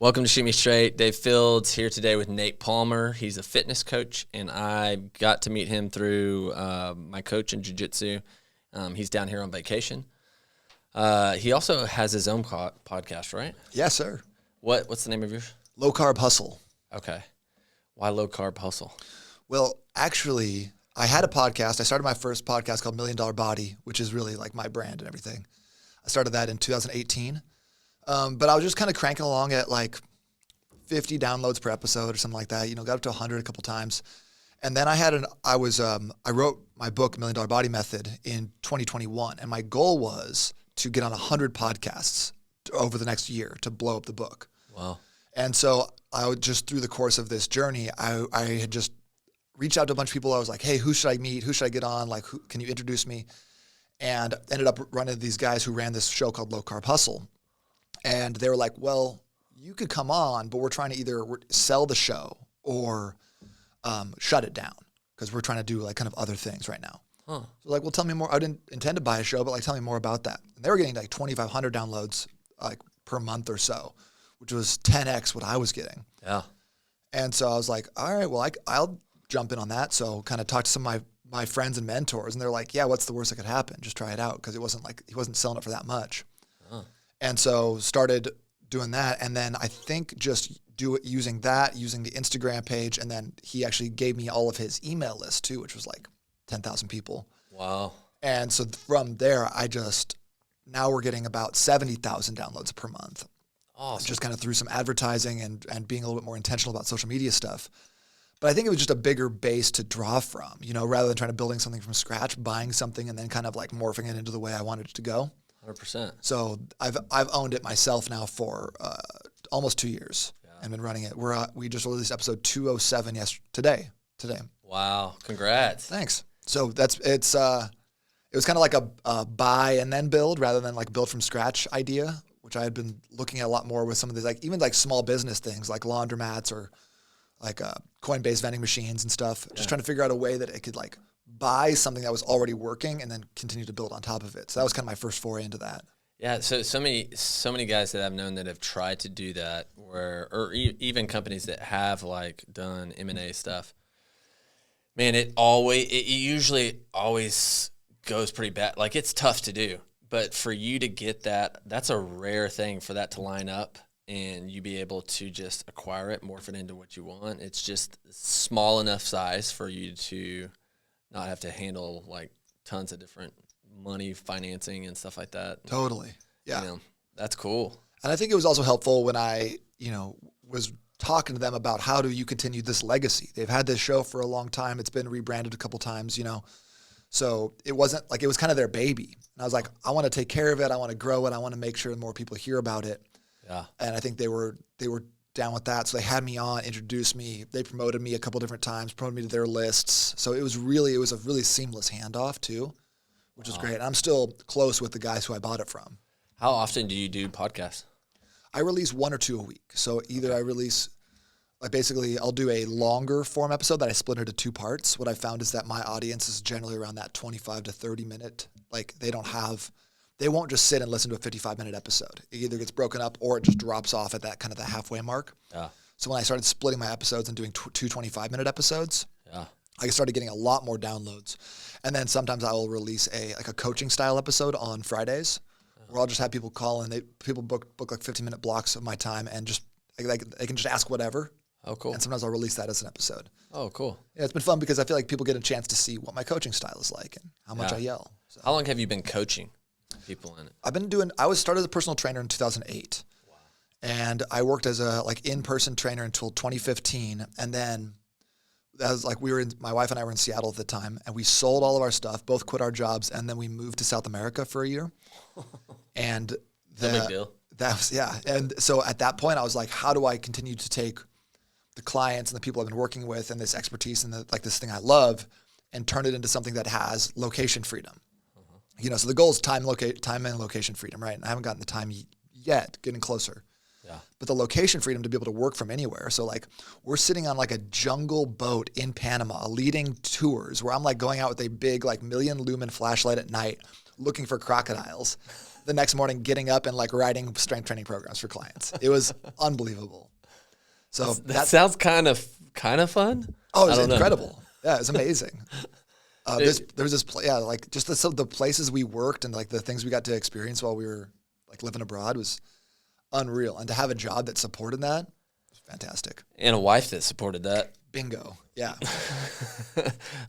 Welcome to Shoot Me Straight. Dave Fields here today with Nate Palmer. He's a fitness coach, and I got to meet him through my coach in Jiu Jitsu. He's down here on vacation. He also has his own podcast, right? Yes, sir. What's the name of yours? Low Carb Hustle. Okay. Why Low Carb Hustle? Well, actually, I had a podcast. I started my first podcast called $1 Million Body, which is really like my brand and everything. I started that in 2018. But I was just kind of cranking along at like 50 downloads per episode or something like that. You know, got up to 100 a couple times. And then I wrote my book, $1 Million Body Method, in 2021. And my goal was to get on 100 podcasts over the next year to blow up the book. Wow. And so I would just, through the course of this journey, I had just reached out to a bunch of people. I was like, hey, who should I meet? Who should I get on? Like, can you introduce me? And ended up running into these guys who ran this show called Low Carb Hustle. And they were like, well, you could come on, but we're trying to either sell the show or shut it down because we're trying to do like kind of other things right now. Huh. So like, well, tell me more. I didn't intend to buy a show, but like, tell me more about that. And they were getting like 2,500 downloads like per month or so, which was 10x what I was getting. Yeah. And so I was like, all right, well, I'll jump in on that. So kind of talked to some of my friends and mentors, and they're like, yeah, what's the worst that could happen? Just try it out, because it wasn't like he wasn't selling it for that much. Huh. And so started doing that, and then I think just using the Instagram page, and then he actually gave me all of his email list too, which was like 10,000 people. Wow. And so from there, now we're getting about 70,000 downloads per month. Awesome. Just kind of through some advertising and being a little bit more intentional about social media stuff. But I think it was just a bigger base to draw from, you know, rather than trying to building something from scratch, buying something and then kind of like morphing it into the way I wanted it to go. 100%. So I've owned it myself now for almost 2 years and been running it. We just released episode 207 today. Wow. Congrats. Thanks. So it was kind of like a buy and then build rather than like build from scratch idea, which I had been looking at a lot more with some of these, like even like small business things like laundromats or like coin-based vending machines and stuff. Yeah. Just trying to figure out a way that it could like buy something that was already working and then continue to build on top of it. So that was kind of my first foray into that. Yeah. So many guys that I've known that have tried to do that, even companies that have like done M&A stuff. Man, it usually always goes pretty bad. Like, it's tough to do, but for you to get that's a rare thing for that to line up and you be able to just acquire it, morph it into what you want. It's just small enough size for you to not have to handle like tons of different money, financing and stuff like that. Totally. Yeah. You know, that's cool. And I think it was also helpful when I, was talking to them about how do you continue this legacy. They've had this show for a long time. It's been rebranded a couple times, So it wasn't like, it was kind of their baby. And I was like, I want to take care of it. I want to grow it. I want to make sure more people hear about it. Yeah. And I think they were down with that. So they had me on, introduced me. They promoted me a couple different times, promoted me to their lists. So it was a really seamless handoff too, which was great. And I'm still close with the guys who I bought it from. How often do you do podcasts? I release 1 or 2 a week. So either I release, I'll do a longer form episode that I split into 2 parts. What I found is that my audience is generally around that 25 to 30 minute. Like they won't just sit and listen to a 55-minute episode. It either gets broken up or it just drops off at that kind of the halfway mark. Yeah. So when I started splitting my episodes and doing 2 25-minute episodes, I started getting a lot more downloads. And then sometimes I will release a coaching style episode on Fridays where I'll just have people call and people book like 15-minute blocks of my time and just they can just ask whatever. Oh, cool. And sometimes I'll release that as an episode. Oh, cool. Yeah, it's been fun because I feel like people get a chance to see what my coaching style is like and how much I yell. So. How long have you been coaching people in it? I started as a personal trainer in 2008. Wow. And I worked as a in-person trainer until 2015. And then that was my wife and I were in Seattle at the time, and we sold all of our stuff, both quit our jobs, and then we moved to South America for a year. And no big deal. That was, yeah. And so at that point I was like, how do I continue to take the clients and the people I've been working with and this expertise and this thing I love and turn it into something that has location freedom? So the goal is time and location freedom, right? And I haven't gotten the time yet, getting closer. Yeah. But the location freedom to be able to work from anywhere. So we're sitting on a jungle boat in Panama, leading tours where I'm going out with a big 1,000,000 lumen flashlight at night, looking for crocodiles. The next morning, getting up and like writing strength training programs for clients. It was unbelievable. So that sounds kind of fun. Oh, it was incredible. Yeah, it was amazing. There was this like just the places we worked and like the things we got to experience while we were like living abroad was unreal. And to have a job that supported that was fantastic. And a wife that supported that. Bingo. Yeah.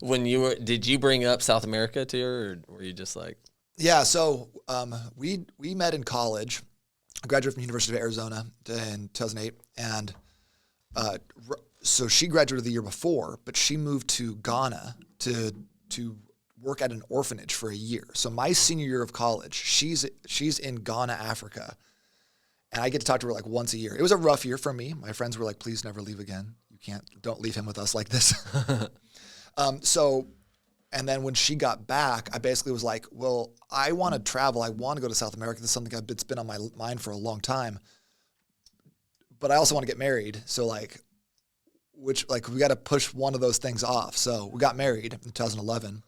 Did you bring up South America to her, or were you just like? Yeah. So we met in college. I graduated from the University of Arizona in 2008, and so she graduated the year before, but she moved to Ghana to work at an orphanage for a year. So my senior year of college, she's in Ghana, Africa, and I get to talk to her like once a year. It was a rough year for me. My friends were like, "Please never leave again. Don't leave him with us like this." And then when she got back, I basically was like, "Well, I want to travel. I want to go to South America. This is something that's been on my mind for a long time, but I also want to get married. So we got to push one of those things off." So we got married in 2011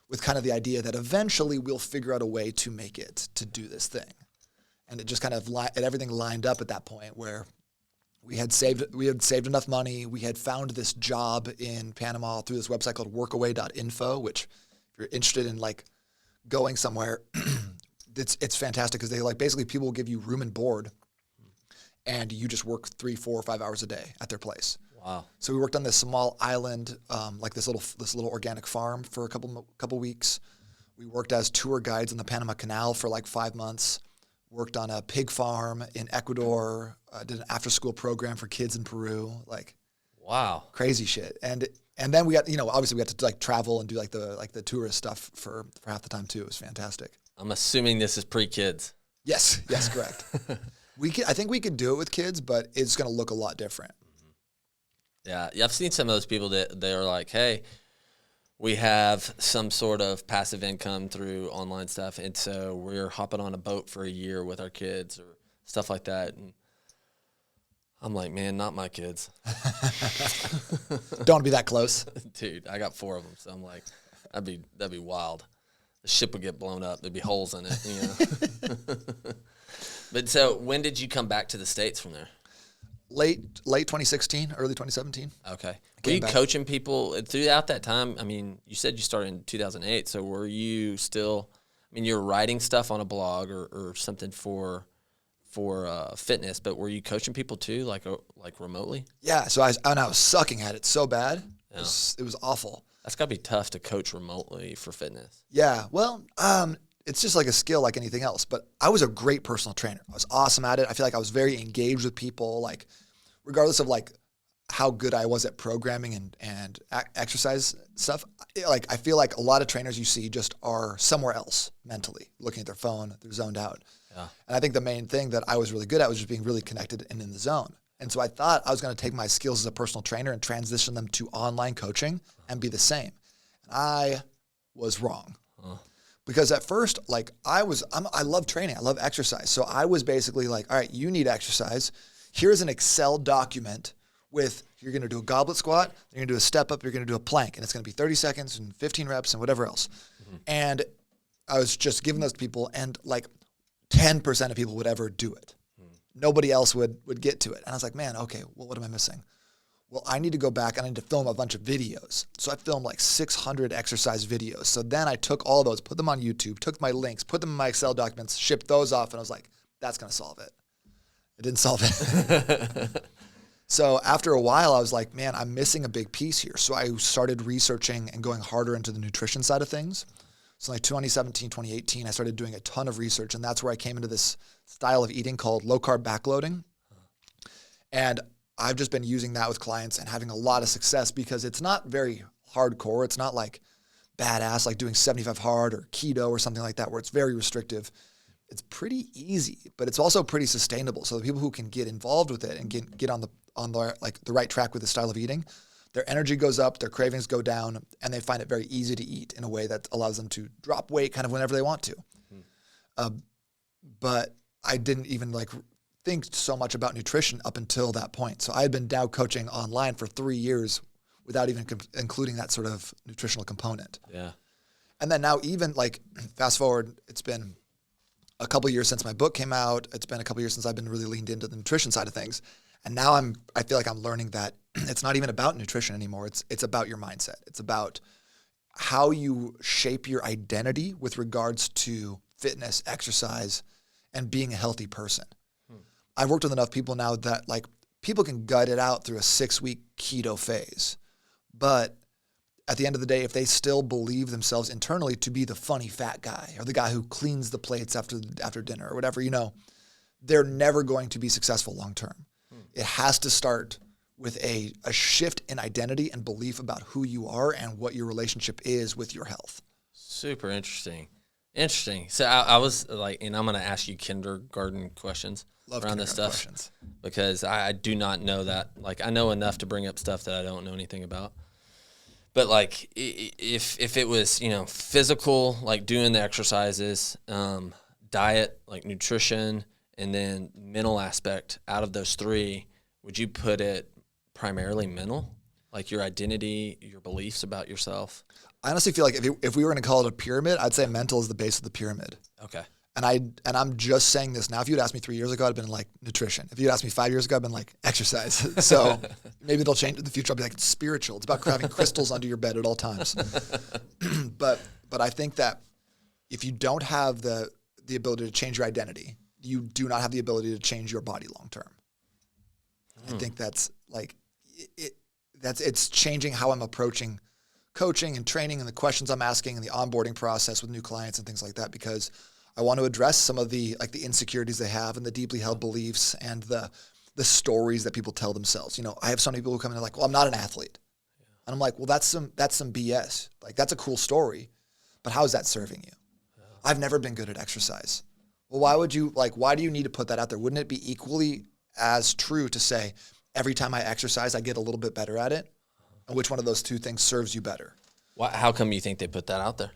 with kind of the idea that eventually we'll figure out a way to make it, to do this thing. And it just kind of everything lined up at that point where we had saved enough money. We had found this job in Panama through this website called workaway.info, which if you're interested in like going somewhere, it's fantastic because they like basically people will give you room and board and you just work 3, 4, or 5 hours a day at their place. Wow. So we worked on this small island, like this little organic farm for a couple weeks. We worked as tour guides in the Panama Canal for like 5 months. Worked on a pig farm in Ecuador. Did an after-school program for kids in Peru. Like, wow, crazy shit. And then we got obviously we got to like travel and do like the tourist stuff for half the time too. It was fantastic. I'm assuming this is pre-kids. Yes, correct. I think we could do it with kids, but it's going to look a lot different. Yeah, I've seen some of those people that they're like, hey, we have some sort of passive income through online stuff, and so we're hopping on a boat for a year with our kids or stuff like that. And I'm like, man, not my kids. Don't want to be that close. Dude, I got 4 of them, so I'm like, that'd be wild. The ship would get blown up. There'd be holes in it, But so when did you come back to the States from there? Late 2016, early 2017. Okay. Were you coaching people throughout that time? I mean, you said you started in 2008, so were you still, you were writing stuff on a blog or something for fitness, but were you coaching people too, like remotely? Yeah, so I was sucking at it so bad. Yeah. It was awful. That's got to be tough to coach remotely for fitness. Yeah, well, it's just like a skill like anything else, but I was a great personal trainer. I was awesome at it. I feel like I was very engaged with people, like regardless of like how good I was at programming and exercise stuff. Like I feel like a lot of trainers you see just are somewhere else mentally, looking at their phone, they're zoned out. Yeah. And I think the main thing that I was really good at was just being really connected and in the zone. And so I thought I was going to take my skills as a personal trainer and transition them to online coaching and be the same. And I was wrong. Because at first, like I love training. I love exercise. So I was basically like, all right, you need exercise. Here's an Excel document with, you're going to do a goblet squat, you're going to do a step up, you're going to do a plank, and it's going to be 30 seconds and 15 reps and whatever else. Mm-hmm. And I was just giving those to people, and like 10% of people would ever do it. Nobody else would get to it. And I was like, man, okay, well, what am I missing? Well, I need to go back and I need to film a bunch of videos. So I filmed like 600 exercise videos. So then I took all those, put them on YouTube, took my links, put them in my Excel documents, shipped those off, and I was like, that's going to solve it. It didn't solve it. So after a while, I was like, man, I'm missing a big piece here. So I started researching and going harder into the nutrition side of things. So like 2017, 2018, I started doing a ton of research, and that's where I came into this style of eating called low-carb backloading. And I've just been using that with clients and having a lot of success because it's not very hardcore. It's not like badass, like doing 75 hard or keto or something like that, where it's very restrictive. It's pretty easy, but it's also pretty sustainable. So the people who can get involved with it and get on the right track with the style of eating, their energy goes up, their cravings go down, and they find it very easy to eat in a way that allows them to drop weight kind of whenever they want to. But I didn't even think so much about nutrition up until that point. So I had been now coaching online for 3 years without even including that sort of nutritional component. Yeah. And then now even like fast forward, it's been a couple years since my book came out. It's been a couple years since I've been really leaned into the nutrition side of things. And now I feel like I'm learning that it's not even about nutrition anymore. It's about your mindset. It's about how you shape your identity with regards to fitness, exercise, and being a healthy person. I've worked with enough people now that like people can gut it out through a 6-week keto phase. But at the end of the day, if they still believe themselves internally to be the funny fat guy or the guy who cleans the plates after dinner or whatever, they're never going to be successful long term. It has to start with a shift in identity and belief about who you are and what your relationship is with your health. Super interesting. So I was like, and I'm going to ask you kindergarten questions around this stuff questions. Because I do not know that. Like, I know enough to bring up stuff that I don't know anything about. But like, if it was, physical, like doing the exercises, diet, like nutrition, and then mental aspect, out of those three, would you put it primarily mental? Like your identity, your beliefs about yourself? I honestly feel like if we were going to call it a pyramid, I'd say mental is the base of the pyramid. Okay. And I'm just saying this now. If you'd asked me 3 years ago, I'd been like nutrition. If you'd asked me 5 years ago, I'd been like exercise. So maybe they'll change in the future. I'll be like, it's spiritual. It's about having crystals under your bed at all times. But I think that if you don't have the ability to change your identity, you do not have the ability to change your body long term. I think that's like it's changing how I'm approaching coaching and training and the questions I'm asking and the onboarding process with new clients and things like that, because I want to address some of the insecurities they have and the deeply held beliefs and the stories that people tell themselves. I have so many people who come in and like, well, I'm not an athlete. Yeah. And I'm like, well, that's some BS. Like, that's a cool story, but how is that serving you? Yeah. I've never been good at exercise. Well, why do you need to put that out there? Wouldn't it be equally as true to say, every time I exercise, I get a little bit better at it? And which one of those two things serves you better? How come you think they put that out there?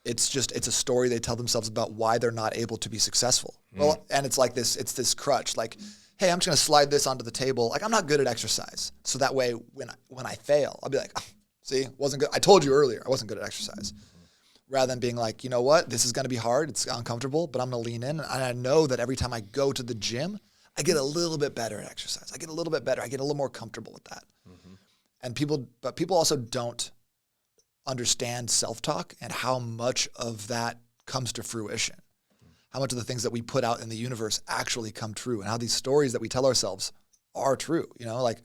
It's a story they tell themselves about why they're not able to be successful. Well, and it's like it's this crutch, like, hey, I'm just going to slide this onto the table. Like, I'm not good at exercise. So that way, when I fail, I'll be like, oh, see, wasn't good. I told you earlier, I wasn't good at exercise. Rather than being like, you know what, this is going to be hard. It's uncomfortable, but I'm going to lean in. And I know that every time I go to the gym, I get a little bit better at exercise. I get a little bit better. I get a little more comfortable with that. And people also don't understand self-talk and how much of that comes to fruition. How much of the things that we put out in the universe actually come true, and how these stories that we tell ourselves are true. Like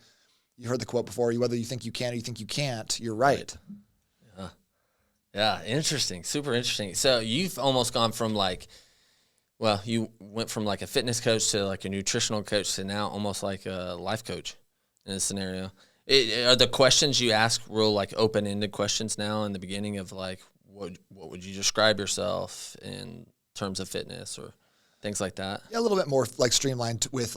you heard the quote before, whether you think you can or you think you can't, you're right. Yeah, interesting. Super interesting. So you've almost gone from you went from like a fitness coach to like a nutritional coach to now almost like a life coach in this scenario. Are the questions you ask real like open-ended questions now in the beginning of like what would you describe yourself in terms of fitness or things like that? Yeah, a little bit more like streamlined with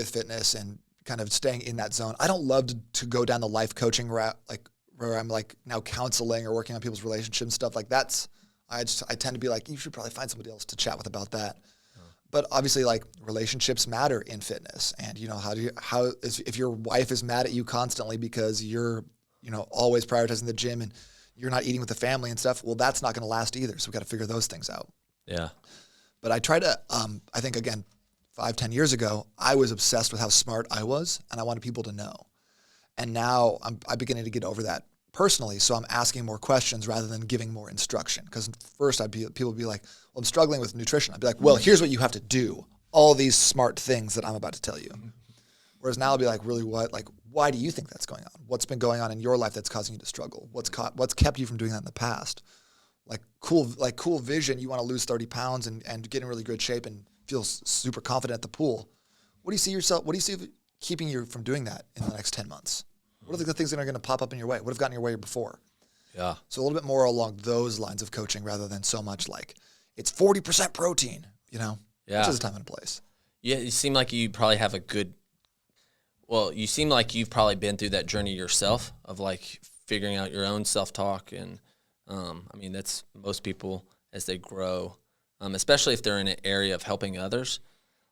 fitness and kind of staying in that zone. I don't love to go down the life coaching route, like where I'm like now counseling or working on people's relationships and stuff like that's. I tend to be like, you should probably find somebody else to chat with about that. But obviously, like, relationships matter in fitness, and if your wife is mad at you constantly because you're always prioritizing the gym and you're not eating with the family and stuff, well, that's not going to last either. So we got to figure those things out. Yeah. But I try to. I think again, 5-10 years ago, I was obsessed with how smart I was, and I wanted people to know. And now I'm beginning to get over that personally, so I'm asking more questions rather than giving more instruction. Because first people would be like, well, I'm struggling with nutrition. I'd be like, well, here's what you have to do. All these smart things that I'm about to tell you. Whereas now I'll be like, really what? Like, why do you think that's going on? What's been going on in your life that's causing you to struggle? What's kept you from doing that in the past? Like cool vision, you want to lose 30 pounds and get in really good shape and feel super confident at the pool. What do you see keeping you from doing that in the next 10 months? What are the things that are going to pop up in your way? What have gotten in your way before? Yeah. So a little bit more along those lines of coaching rather than so much like it's 40% protein, Yeah. Which is a time and a place. Yeah, you seem like you probably have you seem like you've probably been through that journey yourself of like figuring out your own self-talk. And that's most people as they grow, especially if they're in an area of helping others.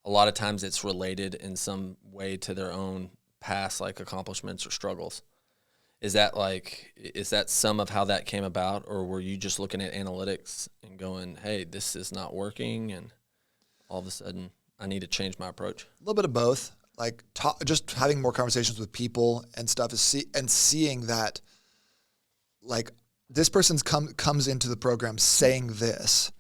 A lot of times it's related in some way to their own past like accomplishments or struggles. Is that some of how that came about, or were you just looking at analytics and going, hey, this is not working, and all of a sudden I need to change my approach? A little bit of both. Like just having more conversations with people and stuff and seeing that, like, this person's comes into the program saying this,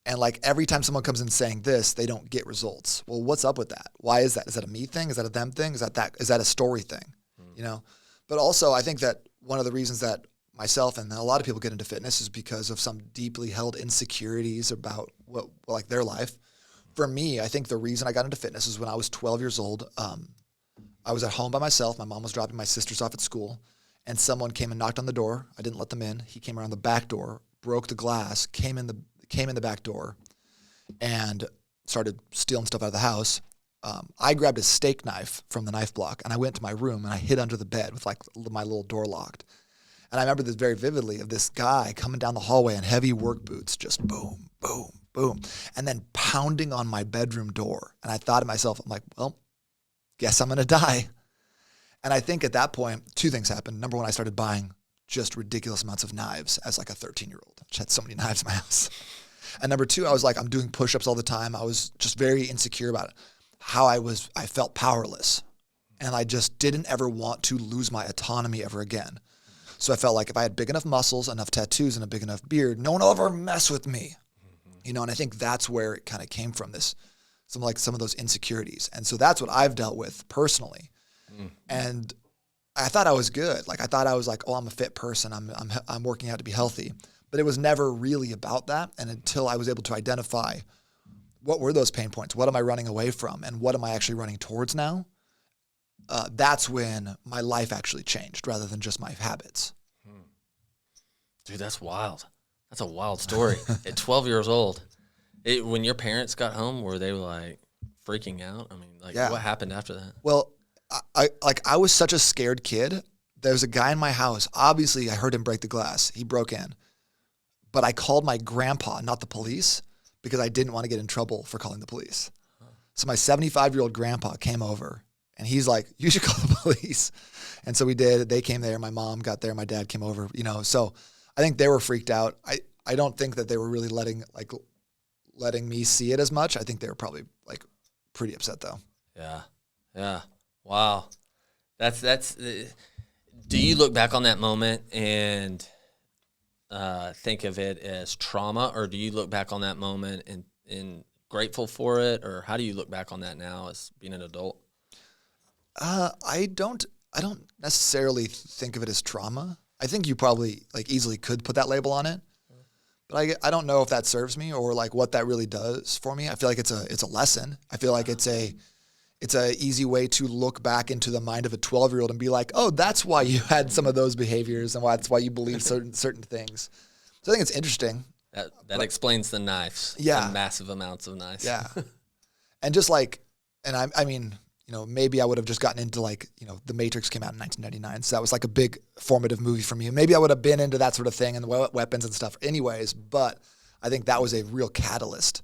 and like every time someone comes in saying this, they don't get results. Well, what's up with that? Why is that? Is that a me thing? Is that a them thing? Is that a story thing? You know? But also, I think that one of the reasons that myself and a lot of people get into fitness is because of some deeply held insecurities about like their life. For me, I think the reason I got into fitness is when I was 12 years old. I was at home by myself. My mom was dropping my sisters off at school, and someone came and knocked on the door. I didn't let them in. He came around the back door, broke the glass, came in the back door, and started stealing stuff out of the house. I grabbed a steak knife from the knife block, and I went to my room, and I hid under the bed with like my little door locked. And I remember this very vividly, of this guy coming down the hallway in heavy work boots, just boom, boom, boom, and then pounding on my bedroom door. And I thought to myself, I'm like, well, guess I'm going to die. And I think at that point, two things happened. Number one, I started buying just ridiculous amounts of knives as like a 13-year-old. I just had so many knives in my house. And number two, I was like, I'm doing push-ups all the time. I was just very insecure about it. I felt powerless, and I just didn't ever want to lose my autonomy ever again. So I felt like if I had big enough muscles, enough tattoos, and a big enough beard, no one will ever mess with me. You know, and I think that's where it kind of came from, some of those insecurities. And so that's what I've dealt with personally. And I thought I was good. Like, I thought I was like, oh, I'm a fit person. I'm working out to be healthy. But it was never really about that. And until I was able to identify what were those pain points? What am I running away from? And what am I actually running towards now? That's when my life actually changed rather than just my habits. Dude, that's wild. That's a wild story. At 12 years old, when your parents got home, were they like freaking out? I mean, like, what happened after that? Well, I was such a scared kid. There was a guy in my house. Obviously, I heard him break the glass. He broke in. But I called my grandpa, not the police, because I didn't want to get in trouble for calling the police. So my 75-year-old grandpa came over, and he's like, you should call the police. And so we did. They came there. My mom got there. My dad came over, you know. So I think they were freaked out. I don't think that they were really letting me see it as much. I think they were probably like pretty upset though. Yeah. Wow. That's. Do you look back on that moment and think of it as trauma, or do you look back on that moment and grateful for it, or how do you look back on that now as being an adult? I don't necessarily think of it as trauma. I think you probably like easily could put that label on it, but I don't know if that serves me or like what that really does for me. I feel like it's a lesson. I feel like it's a easy way to look back into the mind of a 12-year-old and be like, oh, that's why you had some of those behaviors and that's why you believe certain things. So I think it's interesting. That explains the knives. Yeah. The massive amounts of knives. Yeah. And just like, and I mean, you know, maybe I would have just gotten into like, you know, The Matrix came out in 1999. So that was like a big formative movie for me. Maybe I would have been into that sort of thing and the weapons and stuff anyways. But I think that was a real catalyst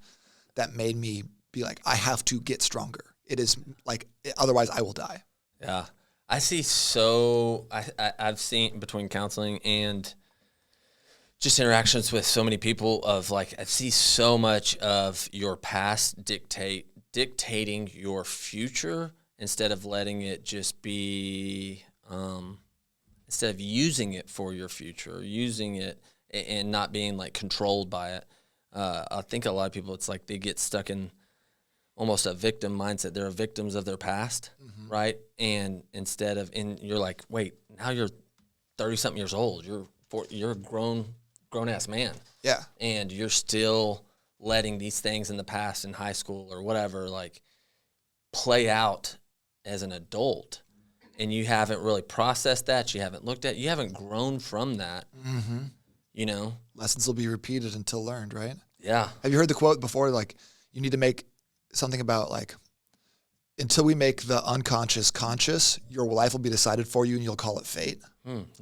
that made me be like, I have to get stronger. It is like, otherwise I will die. Yeah. I see I've seen between counseling and just interactions with so many people of like, I see so much of your past dictating your future instead of letting it just be, instead of using it for your future, using it and not being like controlled by it. I think a lot of people, it's like they get stuck in almost a victim mindset. They're victims of their past, right? And instead of, you're like, wait, now you're 30-something years old. You're a grown-ass man. Yeah. And you're still letting these things in the past in high school or whatever, like, play out as an adult. And you haven't really processed that. You haven't looked at, you haven't grown from that, you know? Lessons will be repeated until learned, right? Yeah. Have you heard the quote before? Like, you need to make something about like, until we make the unconscious conscious, your life will be decided for you and you'll call it fate.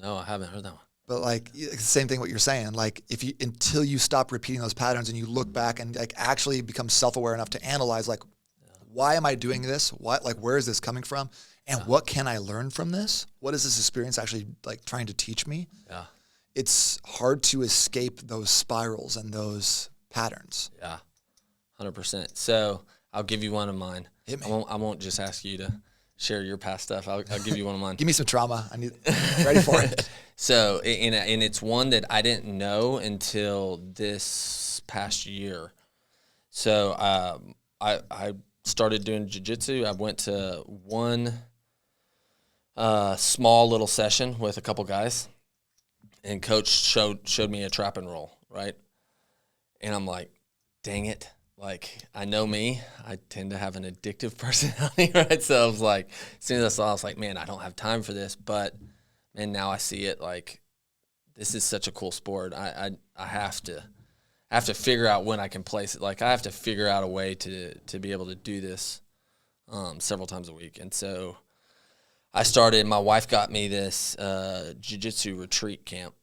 No, I haven't heard that one. But like, it's the same thing what you're saying. Like, until you stop repeating those patterns and you look back and like actually become self-aware enough to analyze like, why am I doing this? Where is this coming from? And what can I learn from this? What is this experience actually like trying to teach me? Yeah. It's hard to escape those spirals and those patterns. Yeah. 100%. So I'll give you one of mine. Hit me. I won't just ask you to share your past stuff. I'll give you one of mine. Give me some trauma. I need ready for it. So, and it's one that I didn't know until this past year. So, I started doing jiu-jitsu. I went to one small little session with a couple guys, and coach showed me a trap and roll, right? And I'm like, dang it. Like, I know me. I tend to have an addictive personality, right? So I was like, as soon as I saw it, I was like, man, I don't have time for this. But, man, now I see it, like, this is such a cool sport. I have to figure out when I can place it. Like, I have to figure out a way to be able to do this several times a week. And so I started, my wife got me this jiu-jitsu retreat camp.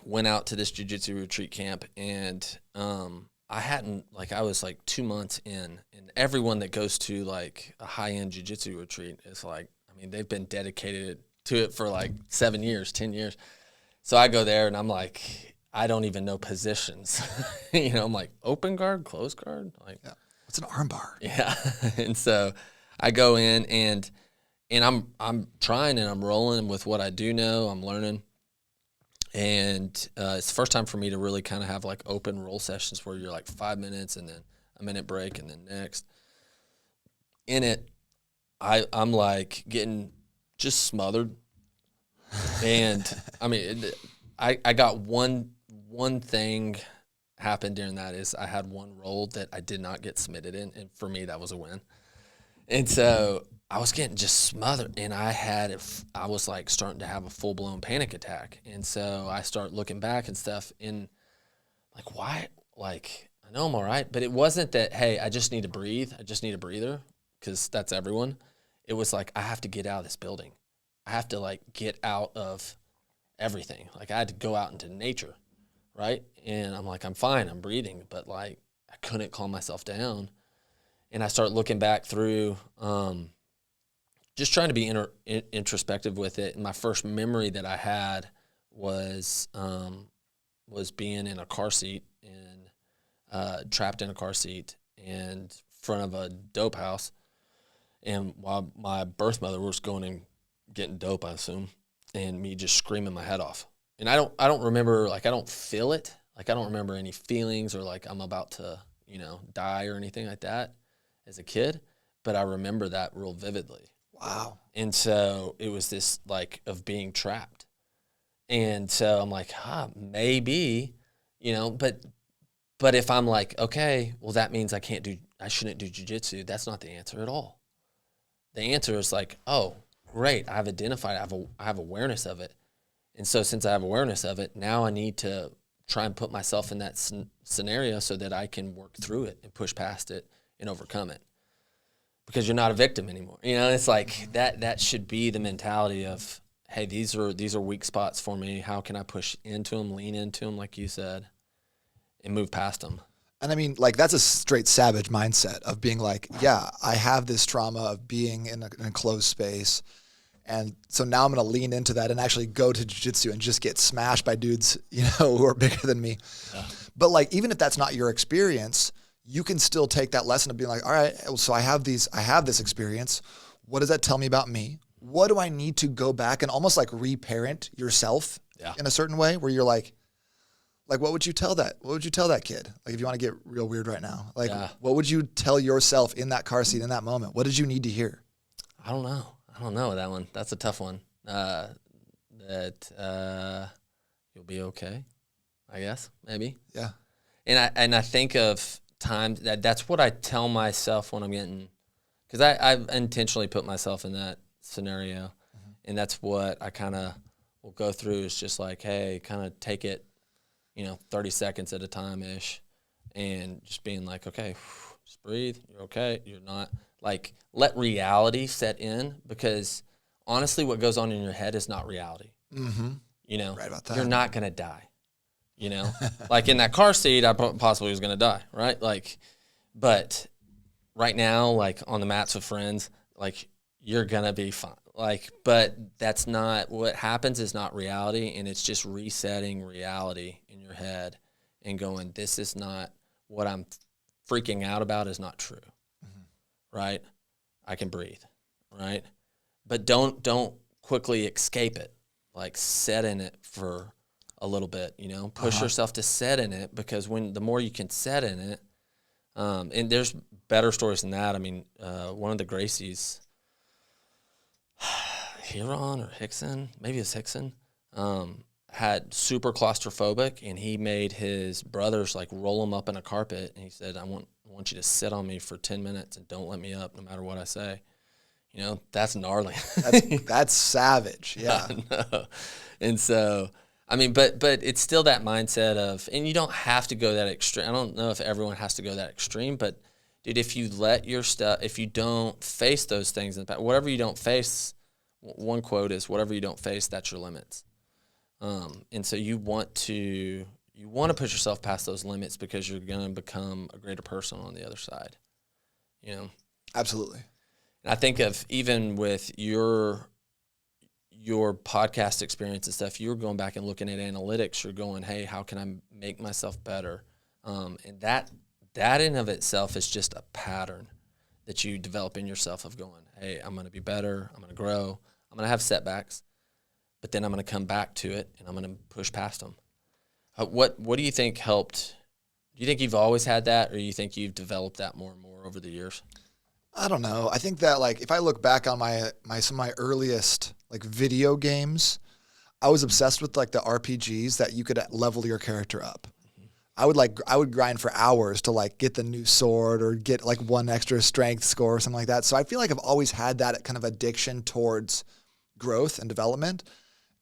Went out to this jiu-jitsu retreat camp, and I was like 2 months in, and everyone that goes to like a high-end jiu-jitsu retreat is like, I mean, they've been dedicated to it for like 7 years, 10 years. So I go there and I'm like, I don't even know positions. I'm like, open guard, closed guard. Like, Yeah. What's an arm bar? yeah. And so I go in and I'm trying and I'm rolling with what I do know. I'm learning. And it's the first time for me to really kind of have like open roll sessions where you're like 5 minutes and then a minute break and then next. In it, I'm like getting just smothered. And I mean, I got one thing happened during that is I had one roll that I did not get submitted in. And for me, that was a win. And so I was getting just smothered, and I was like starting to have a full blown panic attack. And so I start looking back and stuff, and like, why? Like, I know I'm all right, but it wasn't that, hey, I just need to breathe. I just need a breather, because that's everyone. It was like, I have to get out of this building. I have to like get out of everything. Like, I had to go out into nature, right? And I'm like, I'm fine, I'm breathing, but like, I couldn't calm myself down. And I start looking back through, just trying to be introspective with it. And my first memory that I had was being in a car seat and trapped in a car seat in front of a dope house. And while my birth mother was going and getting dope, I assume, and me just screaming my head off. And I don't remember, like, I don't feel it. Like, I don't remember any feelings or like I'm about to, die or anything like that as a kid. But I remember that real vividly. Wow. And so it was this like of being trapped. And so I'm like, maybe, but if I'm like, okay, well, that means I shouldn't do jiu-jitsu. That's not the answer at all. The answer is like, oh, great. I've identified, I have awareness of it. And so since I have awareness of it, now I need to try and put myself in that scenario so that I can work through it and push past it and overcome it. Because you're not a victim anymore. It's like that should be the mentality of, hey, these are weak spots for me. How can I push into them, lean into them, like you said, and move past them? And I mean, like, that's a straight savage mindset of being like, yeah, I have this trauma of being in an enclosed space. And so now I'm going to lean into that and actually go to jiu-jitsu and just get smashed by dudes, who are bigger than me. Yeah. But like, even if that's not your experience, you can still take that lesson of being like, all right, so I have this experience. What does that tell me about me? What do I need to go back and almost like reparent yourself in a certain way where you're like, what would you tell that? What would you tell that kid? Like, if you want to get real weird right now, like, what would you tell yourself in that car seat in that moment? What did you need to hear? I don't know that one. That's a tough one. That you'll be okay, I guess, maybe. Yeah. And I think of times that's what I tell myself when I'm getting, because I intentionally put myself in that scenario, and that's what I kind of will go through. Is just like, hey, kind of take it, 30 seconds at a time ish, and just being like, okay, just breathe. You're okay. You're not. Like, let reality set in, because honestly, what goes on in your head is not reality. Mm-hmm. Right about that. You're not gonna die. Like in that car seat, I possibly was going to die, right? Like, but right now, like on the mats with friends, like you're going to be fine. Like, but that's not what happens is not reality. And it's just resetting reality in your head and going, this is not what I'm freaking out about is not true. Right? I can breathe. Right? But don't quickly escape it. Like set in it for a little bit, you know, push yourself to set in it, because the more you can set in it, and there's better stories than that. I mean, one of the Gracies, Huron or Hickson, maybe it's Hickson, had super claustrophobic, and he made his brothers like roll him up in a carpet, and he said, I want you to sit on me for 10 minutes and don't let me up no matter what I say. You know, that's gnarly. That's savage. Yeah. And so, I mean, but it's still that mindset of, and you don't have to go that extreme. I don't know if everyone has to go that extreme, but dude, if you let your stuff, if you don't face those things in the past, whatever you don't face, one quote is, whatever you don't face, that's your limits. And so you want to push yourself past those limits, because you're going to become a greater person on the other side, you know? Absolutely. And I think of even with your podcast experience and stuff, you're going back and looking at analytics. You're going, hey, how can I make myself better? And that in of itself is just a pattern that you develop in yourself of going, hey, I'm going to be better. I'm going to grow. I'm going to have setbacks, but then I'm going to come back to it and I'm going to push past them. What do you think helped? Do you think you've always had that, or do you think you've developed that more and more over the years? I don't know. I think that, like, if I look back on some of my earliest like video games, I was obsessed with like the RPGs that you could level your character up. I would grind for hours to like get the new sword or get like one extra strength score or something like that. So I feel like I've always had that kind of addiction towards growth and development.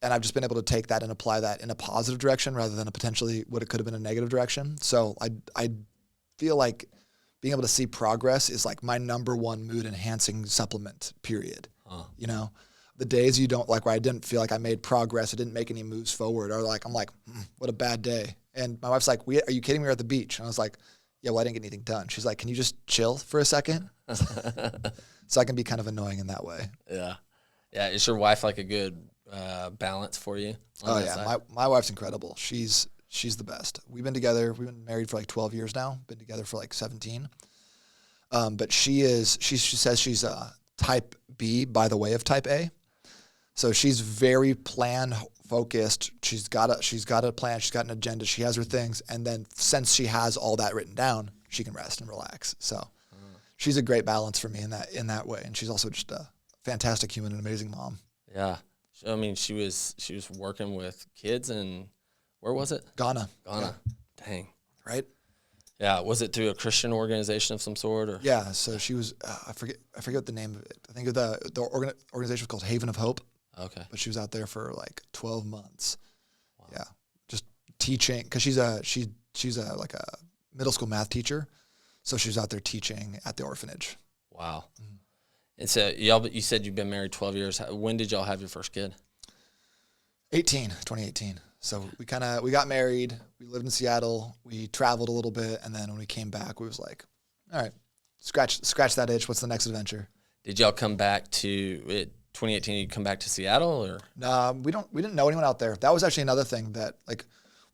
And I've just been able to take that and apply that in a positive direction rather than a potentially what it could have been a negative direction. So I feel like being able to see progress is like my number one mood enhancing supplement, period. You know, the days you don't like, where I didn't feel like I made progress, I didn't make any moves forward, or like, I'm like, what a bad day. And my wife's like, are you kidding me? We're at the beach. And I was like, yeah, well, I didn't get anything done. She's like, can you just chill for a second? So I can be kind of annoying in that way. Yeah. Yeah. Is your wife like a good balance for you? Oh yeah. My wife's incredible. She's the best. We've been married for like 12 years now, been together for like 17. But she says she's type B by the way of type A. So she's very plan focused. She's got a plan. She's got an agenda. She has her things. And then since she has all that written down, she can rest and relax. So she's a great balance for me in that way. And she's also just a fantastic human and amazing mom. Yeah. I mean, she was working with kids, and where was it? Ghana. Yeah. Dang. Right? Yeah. Was it through a Christian organization of some sort? Or? Yeah. So she was, I forget what the name of it. I think the organization was called Haven of Hope. Okay. But she was out there for like 12 months. Wow. Yeah. Just teaching, because she's a like a middle school math teacher. So she was out there teaching at the orphanage. Wow. Mm-hmm. And so you said you've been married 12 years. When did y'all have your first kid? 2018. So we got married. We lived in Seattle. We traveled a little bit. And then when we came back, we was like, all right, scratch that itch. What's the next adventure? Did y'all come back to it? 2018, you come back to Seattle, or? No, we didn't know anyone out there. That was actually another thing that, like,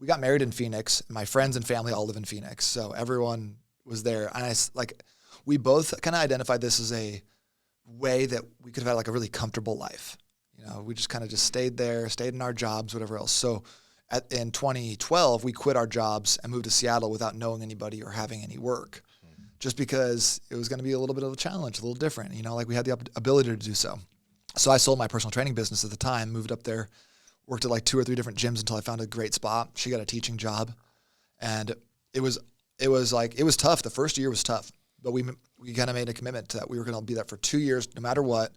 we got married in Phoenix. And my friends and family all live in Phoenix. So everyone was there. And we both kind of identified this as a way that we could have had like a really comfortable life. You know, we just kind of stayed in our jobs, whatever else. So in 2012, we quit our jobs and moved to Seattle without knowing anybody or having any work, just because it was going to be a little bit of a challenge, a little different. You know, like we had the ability to do so. So I sold my personal training business at the time, moved up there, worked at like 2 or 3 different gyms until I found a great spot. She got a teaching job, and it was tough. The first year was tough, but we kind of made a commitment to that. We were going to be there for 2 years, no matter what,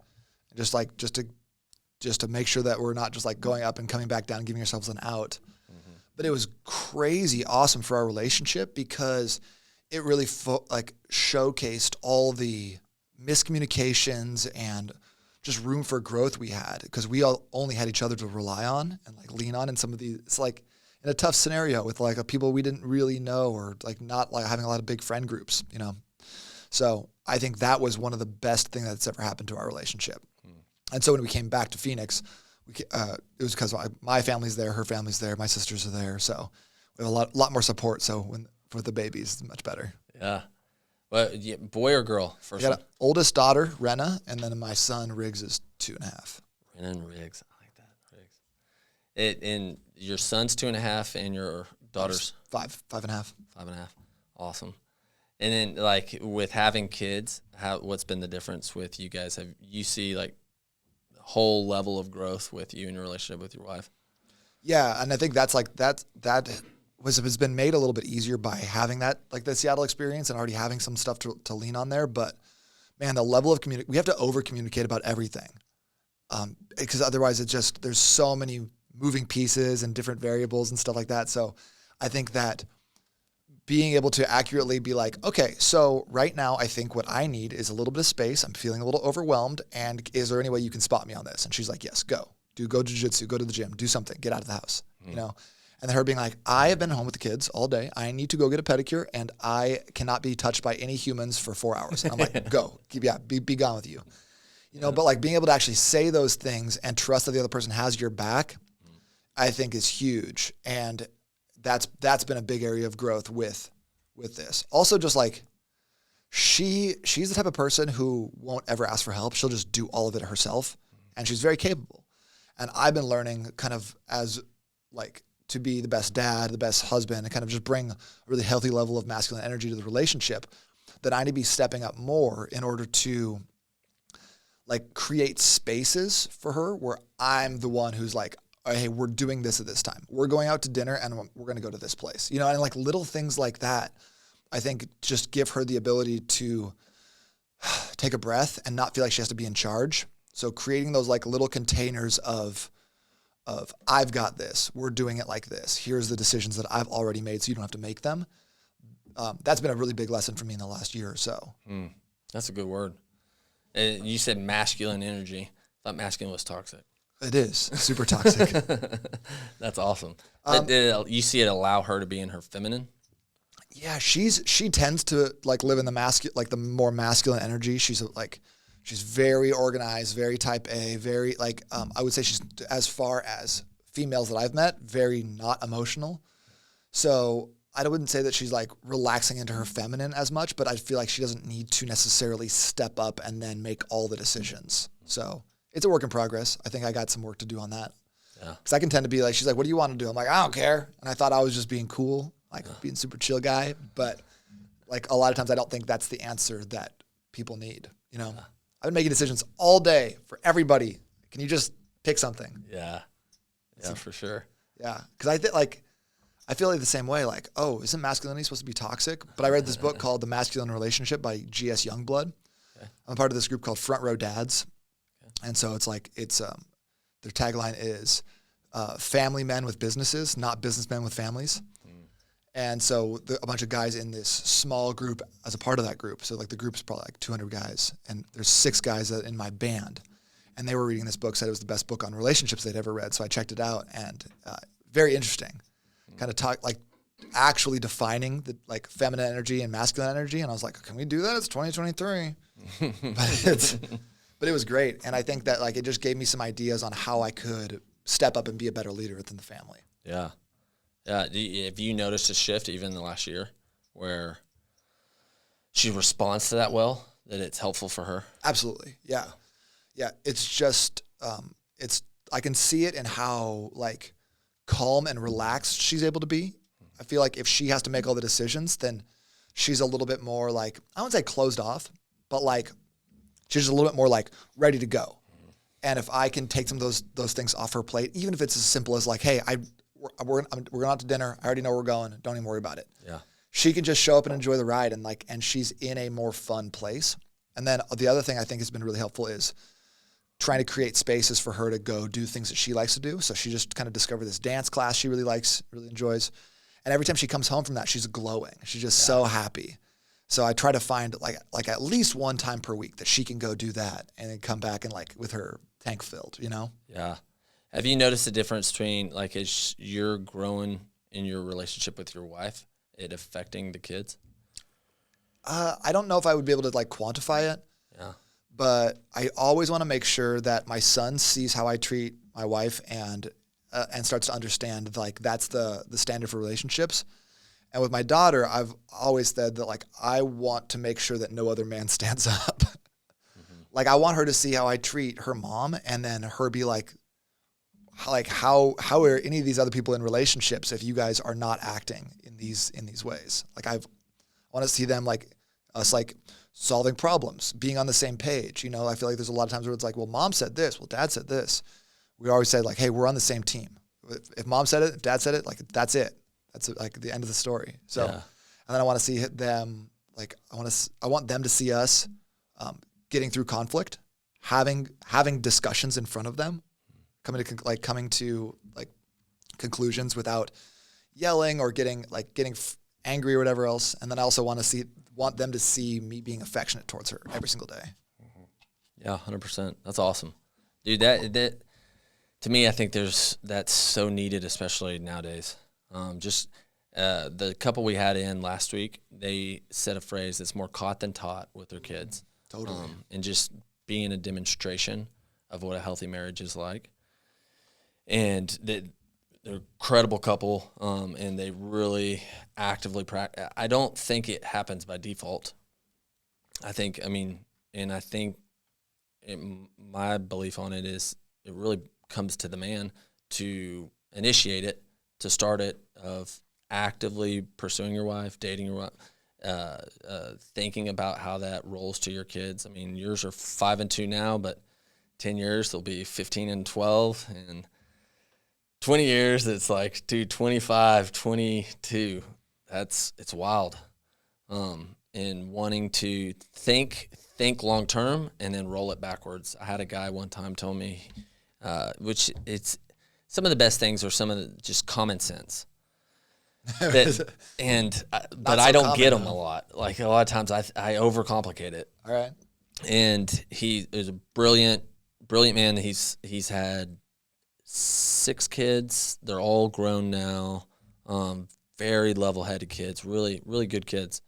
just to make sure that we're not just like going up and coming back down, giving ourselves an out. Mm-hmm. But it was crazy awesome for our relationship, because it really showcased all the miscommunications and just room for growth we had, because we all only had each other to rely on and like lean on in some of these. It's like in a tough scenario with like people we didn't really know, or like not like having a lot of big friend groups, you know. So I think that was one of the best things that's ever happened to our relationship. And so when we came back to Phoenix, it was because my family's there, her family's there, my sisters are there. So we have a lot more support. So for the babies, it's much better. Yeah. Well, boy or girl? First I got one. an oldest daughter, Renna, and then my son, Riggs, is 2.5. Renna and Riggs. I like that. Riggs. And your son's 2.5 and your daughter's? 5.5. 5.5. Awesome. And then, like, with having kids, what's been the difference with you guys? Have you see, like, whole level of growth with you and your relationship with your wife? Yeah, and I think that's like that has been made a little bit easier by having that, like, the Seattle experience and already having some stuff to lean on there. But man, the level of we have to over communicate about everything, because otherwise there's so many moving pieces and different variables and stuff like that. So I think that being able to accurately be like, okay, so right now I think what I need is a little bit of space. I'm feeling a little overwhelmed. And is there any way you can spot me on this? And she's like, yes, go. Go Jiu Jitsu, go to the gym, do something, get out of the house, you know? And then her being like, I have been home with the kids all day. I need to go get a pedicure and I cannot be touched by any humans for 4 hours. And I'm like, go, be gone with you. You know, but like being able to actually say those things and trust that the other person has your back, I think is huge. And that's been a big area of growth with this. Also, just like she's the type of person who won't ever ask for help. She'll just do all of it herself, and she's very capable. And I've been learning kind of as like to be the best dad, the best husband, and kind of just bring a really healthy level of masculine energy to the relationship, that I need to be stepping up more in order to like create spaces for her where I'm the one who's like, hey, we're doing this at this time. We're going out to dinner and we're going to go to this place. You know, and like little things like that, I think just give her the ability to take a breath and not feel like she has to be in charge. So creating those like little containers of I've got this, we're doing it like this. Here's the decisions that I've already made so you don't have to make them. That's been a really big lesson for me in the last year or so. That's a good word. You said masculine energy. I thought masculine was toxic. It is super toxic. That's awesome. You see it allow her to be in her feminine? Yeah, she tends to like live in the more masculine energy. She's very organized, very type A, very like I would say she's, as far as females that I've met, very not emotional. So I wouldn't say that she's like relaxing into her feminine as much, but I feel like she doesn't need to necessarily step up and then make all the decisions. So it's a work in progress. I think I got some work to do on that. Yeah. Because I can tend to be like, she's like, what do you want to do? I'm like, I don't care. And I thought I was just being cool, like being super chill guy. But like a lot of times I don't think that's the answer that people need. You know, I've been making decisions all day for everybody. Can you just pick something? Yeah. Yeah, for sure. Yeah. Because I feel like the same way, like, oh, isn't masculinity supposed to be toxic? But I read this book called The Masculine Relationship by G.S. Youngblood. Okay. I'm a part of this group called Front Row Dads. And so it's like, their tagline is family men with businesses, not businessmen with families. And so a bunch of guys in this small group as a part of that group. So like the group's probably like 200 guys, and there's 6 guys in my band. And they were reading this book, said it was the best book on relationships they'd ever read. So I checked it out, and very interesting. Kind of actually defining the like feminine energy and masculine energy. And I was like, can we do that? It's 2023. But it was great. And I think that like it just gave me some ideas on how I could step up and be a better leader within the family. Yeah. Yeah. Have you noticed a shift even in the last year where she responds to that well, that it's helpful for her? Absolutely. Yeah. Yeah. It's just, I can see it in how like calm and relaxed she's able to be. I feel like if she has to make all the decisions, then she's a little bit more like, I wouldn't say closed off, but like, she's just a little bit more like ready to go. And if I can take some of those things off her plate, even if it's as simple as like, hey, we're going out to dinner. I already know where we're going. Don't even worry about it. Yeah. She can just show up and enjoy the ride, and she's in a more fun place. And then the other thing I think has been really helpful is trying to create spaces for her to go do things that she likes to do. So she just kind of discovered this dance class she really likes, really enjoys. And every time she comes home from that, she's glowing. She's just so happy. So I try to find like at least one time per week that she can go do that and then come back and like with her tank filled, you know? Yeah. Have you noticed the difference between like as you're growing in your relationship with your wife, it affecting the kids? I don't know if I would be able to like quantify it, Yeah. but I always want to make sure that my son sees how I treat my wife and starts to understand like that's the standard for relationships. And with my daughter, I've always said that like I want to make sure that no other man stands up. Like I want her to see how I treat her mom, and then her be like how are any of these other people in relationships if you guys are not acting in these ways? Like I want to see them like us like solving problems, being on the same page. You know, I feel like there's a lot of times where it's like, well, mom said this, well, dad said this. We always say like, hey, we're on the same team. If mom said it, if dad said it, like that's it. That's like the end of the story. So, and then I want to see them like I want them to see us getting through conflict, having discussions in front of them, coming to conclusions without yelling or getting angry or whatever else. And then I also want them to see me being affectionate towards her every single day. Yeah, 100%. That's awesome, dude. That to me, I think that's so needed, especially nowadays. The couple we had in last week, they said a phrase that's more caught than taught with their kids. Totally. And just being a demonstration of what a healthy marriage is like. And they're a credible couple, and they really actively practice. I don't think it happens by default. My belief on it is it really comes to the man to initiate it, to start it, of actively pursuing your wife, dating your wife, thinking about how that rolls to your kids. I mean, yours are 5 and 2 now, but 10 years they'll be 15 and 12, and 20 years it's like 25, 22. It's wild. And wanting to think long term and then roll it backwards. I had a guy one time tell me, which it's some of the best things are some of the just common sense. But I don't get them a lot. Like a lot of times I overcomplicate it. All right. And he is a brilliant man. He's had 6 kids. They're all grown now. Very level-headed kids, really, really good kids,